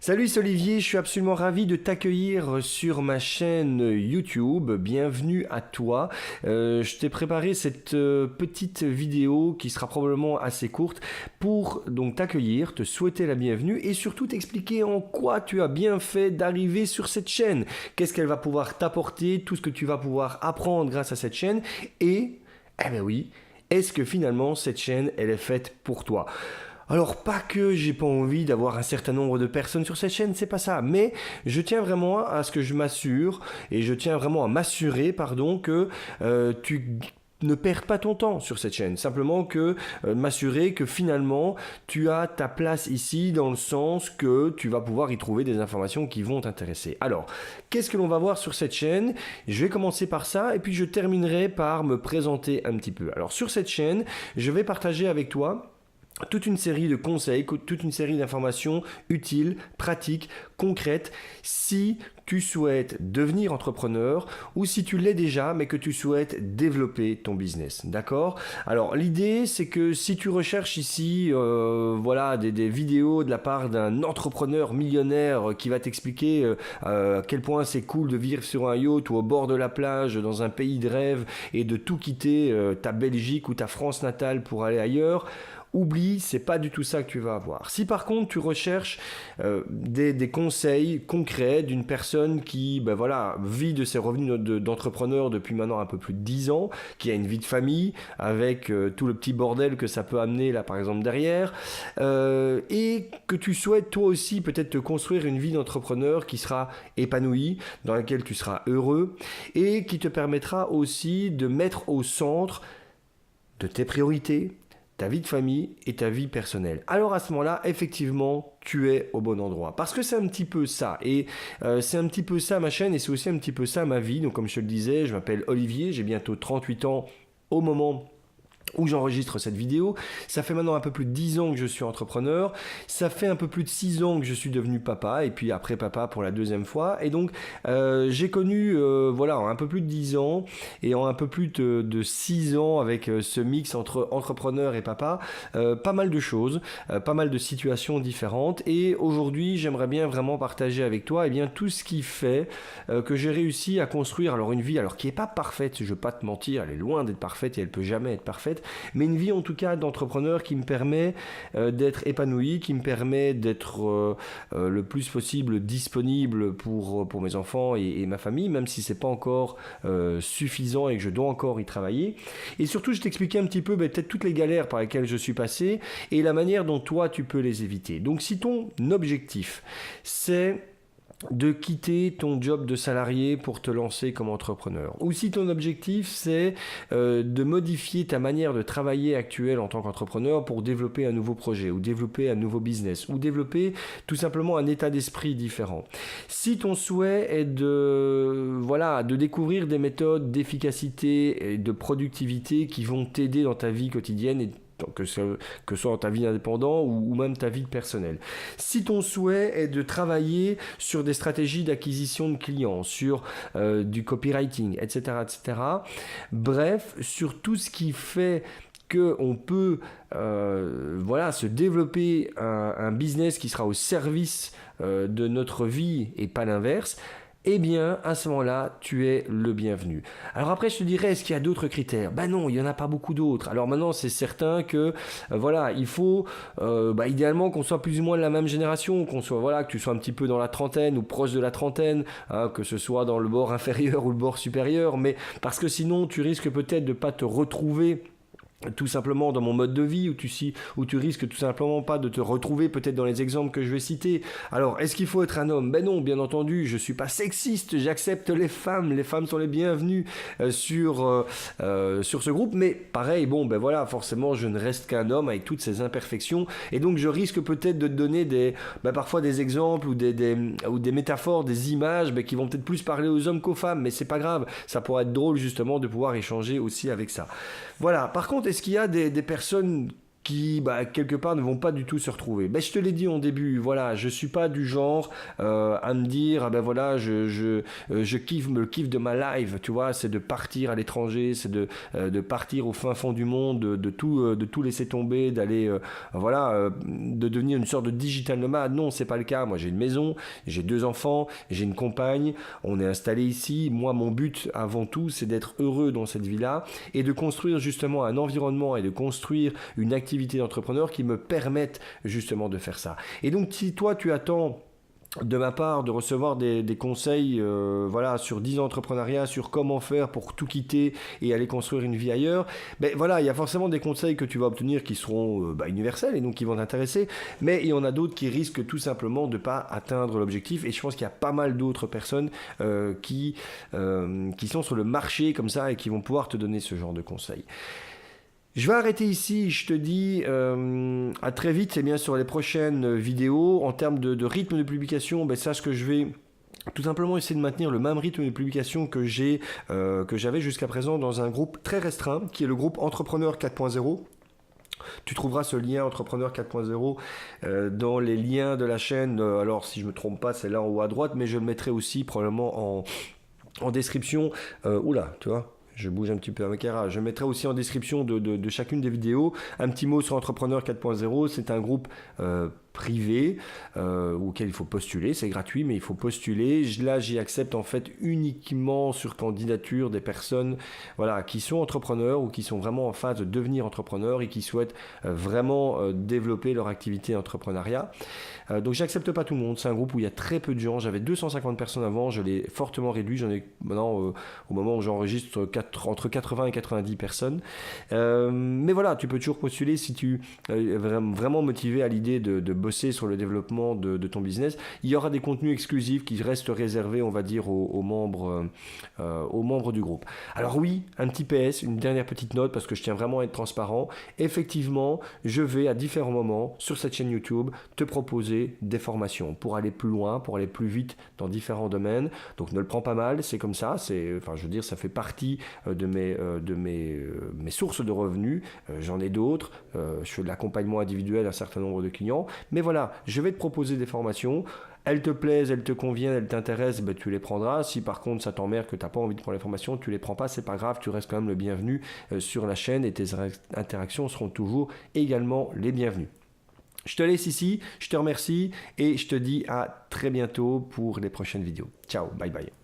Salut, c'est Olivier, je suis absolument ravi de t'accueillir sur ma chaîne YouTube. Bienvenue à toi. Je t'ai préparé cette petite vidéo qui sera probablement assez courte pour donc t'accueillir, te souhaiter la bienvenue et surtout t'expliquer en quoi tu as bien fait d'arriver sur cette chaîne. Qu'est-ce qu'elle va pouvoir t'apporter, tout ce que tu vas pouvoir apprendre grâce à cette chaîne et, eh ben oui, est-ce que finalement cette chaîne, elle est faite pour toi ? Alors pas que j'ai pas envie d'avoir un certain nombre de personnes sur cette chaîne, c'est pas ça, mais je tiens vraiment à ce que je m'assure et je tiens vraiment à m'assurer, pardon, que tu ne perds pas ton temps sur cette chaîne, simplement que m'assurer que finalement tu as ta place ici dans le sens que tu vas pouvoir y trouver des informations qui vont t'intéresser. Alors, qu'est-ce que l'on va voir sur cette chaîne ? Je vais commencer par ça et puis je terminerai par me présenter un petit peu. Alors sur cette chaîne, je vais partager avec toi toute une série de conseils, toute une série d'informations utiles, pratiques, concrètes, si tu souhaites devenir entrepreneur ou si tu l'es déjà mais que tu souhaites développer ton business, d'accord ? Alors l'idée c'est que si tu recherches ici voilà, des vidéos de la part d'un entrepreneur millionnaire qui va t'expliquer à quel point c'est cool de vivre sur un yacht ou au bord de la plage dans un pays de rêve et de tout quitter ta Belgique ou ta France natale pour aller ailleurs, oublie, c'est pas du tout ça que tu vas avoir. Si par contre tu recherches des conseils concrets d'une personne qui voilà, vit de ses revenus d'entrepreneur depuis maintenant un peu plus de 10 ans, qui a une vie de famille avec tout le petit bordel que ça peut amener là par exemple derrière, et que tu souhaites toi aussi peut-être te construire une vie d'entrepreneur qui sera épanouie, dans laquelle tu seras heureux et qui te permettra aussi de mettre au centre de tes priorités ta vie de famille et ta vie personnelle. Alors à ce moment-là, effectivement, tu es au bon endroit. Parce que c'est un petit peu ça. Et c'est un petit peu ça ma chaîne et c'est aussi un petit peu ça ma vie. Donc comme je te le disais, je m'appelle Olivier, j'ai bientôt 38 ans au moment où j'enregistre cette vidéo. Ça fait maintenant un peu plus de 10 ans que je suis entrepreneur. Ça fait un peu plus de 6 ans que je suis devenu papa et puis après papa pour la deuxième fois. Et donc j'ai connu voilà, en un peu plus de 10 ans et en un peu plus de 6 ans avec ce mix entre entrepreneur et papa, pas mal de choses, pas mal de situations différentes. Et aujourd'hui, j'aimerais bien vraiment partager avec toi bien, tout ce qui fait que j'ai réussi à construire alors une vie alors qui n'est pas parfaite, je ne vais pas te mentir, elle est loin d'être parfaite et elle ne peut jamais être parfaite, mais une vie en tout cas d'entrepreneur qui me permet d'être épanoui, qui me permet d'être le plus possible disponible pour mes enfants et ma famille, même si c'est pas encore suffisant et que je dois encore y travailler. Et surtout, je t'expliquais un petit peu peut-être toutes les galères par lesquelles je suis passé et la manière dont toi tu peux les éviter. Donc si ton objectif c'est de quitter ton job de salarié pour te lancer comme entrepreneur. Ou si ton objectif c'est de modifier ta manière de travailler actuelle en tant qu'entrepreneur pour développer un nouveau projet ou développer un nouveau business ou développer tout simplement un état d'esprit différent. Si ton souhait est de découvrir des méthodes d'efficacité et de productivité qui vont t'aider dans ta vie quotidienne et que ce soit dans ta vie d'indépendant ou même ta vie personnelle. Si ton souhait est de travailler sur des stratégies d'acquisition de clients, sur du copywriting, etc., etc., bref, sur tout ce qui fait qu'on peut se développer un business qui sera au service de notre vie et pas l'inverse, eh bien, à ce moment-là, tu es le bienvenu. Alors après, je te dirais, est-ce qu'il y a d'autres critères ? Ben non, il n'y en a pas beaucoup d'autres. Alors maintenant, c'est certain que, il faut idéalement qu'on soit plus ou moins de la même génération, que tu sois un petit peu dans la trentaine ou proche de la trentaine, que ce soit dans le bord inférieur ou le bord supérieur, mais parce que sinon, tu risques peut-être de ne pas te retrouver tout simplement dans mon mode de vie, où tu risques tout simplement pas de te retrouver peut-être dans les exemples que je vais citer. Alors, est-ce qu'il faut être un homme ? Ben non, bien entendu, je suis pas sexiste, j'accepte les femmes sont les bienvenues sur ce groupe, mais pareil, forcément, je ne reste qu'un homme avec toutes ses imperfections, et donc je risque peut-être de te donner parfois des exemples ou des métaphores, des images qui vont peut-être plus parler aux hommes qu'aux femmes, mais c'est pas grave, ça pourrait être drôle justement de pouvoir échanger aussi avec ça. Voilà, par contre, est-ce qu'il y a des personnes qui quelque part ne vont pas du tout se retrouver. Je te l'ai dit en début, voilà, je suis pas du genre à me dire voilà, je kiffe le kiff de ma life, tu vois, c'est de partir à l'étranger, c'est de partir au fin fond du monde, de tout laisser tomber, d'aller de devenir une sorte de digital nomade. Non, c'est pas le cas. Moi, j'ai une maison, j'ai 2 enfants, j'ai une compagne, on est installé ici. Moi, mon but avant tout, c'est d'être heureux dans cette vie-là et de construire justement un environnement et de construire une activité d'entrepreneur qui me permettent justement de faire ça. Et donc, si toi, tu attends de ma part de recevoir des conseils sur 10 ans d'entrepreneuriat, sur comment faire pour tout quitter et aller construire une vie ailleurs, il y a forcément des conseils que tu vas obtenir qui seront universels et donc qui vont t'intéresser, mais il y en a d'autres qui risquent tout simplement de ne pas atteindre l'objectif, et je pense qu'il y a pas mal d'autres personnes qui sont sur le marché comme ça et qui vont pouvoir te donner ce genre de conseils. Je vais arrêter ici, je te dis à très vite, c'est bien sur les prochaines vidéos. En termes de rythme de publication, sache que je vais tout simplement essayer de maintenir le même rythme de publication que j'avais jusqu'à présent dans un groupe très restreint, qui est le groupe Entrepreneur 4.0. Tu trouveras ce lien Entrepreneur 4.0 dans les liens de la chaîne. Alors si je ne me trompe pas, c'est là en haut à droite, mais je le mettrai aussi probablement en description. Oula, tu vois, je bouge un petit peu avec caméra. Je mettrai aussi en description de chacune des vidéos un petit mot sur Entrepreneur 4.0. C'est un groupe privé auquel il faut postuler, c'est gratuit mais il faut postuler. Là j'y accepte en fait uniquement sur candidature des personnes qui sont entrepreneurs ou qui sont vraiment en phase de devenir entrepreneurs et qui souhaitent vraiment développer leur activité d'entrepreneuriat. Donc j'accepte pas tout le monde, c'est un groupe où il y a très peu de gens. J'avais 250 personnes avant, je l'ai fortement réduit, j'en ai maintenant au moment où j'enregistre entre 80 et 90 personnes. Mais voilà, tu peux toujours postuler si tu es vraiment motivé à l'idée de bosser sur le développement de ton business. Il y aura des contenus exclusifs qui restent réservés, on va dire, aux membres du groupe. Alors oui, un petit PS, une dernière petite note, parce que je tiens vraiment à être transparent. Effectivement, je vais à différents moments sur cette chaîne YouTube te proposer des formations pour aller plus loin, pour aller plus vite dans différents domaines. Donc ne le prends pas mal, c'est comme ça. Ça fait partie de mes sources de revenus. J'en ai d'autres. Je fais de l'accompagnement individuel à un certain nombre de clients. Mais voilà, je vais te proposer des formations. Elles te plaisent, elles te conviennent, elles t'intéressent, tu les prendras. Si par contre ça t'emmerde, que tu n'as pas envie de prendre les formations, tu les prends pas, c'est pas grave, tu restes quand même le bienvenu sur la chaîne et tes interactions seront toujours également les bienvenues. Je te laisse ici, je te remercie et je te dis à très bientôt pour les prochaines vidéos. Ciao, bye bye.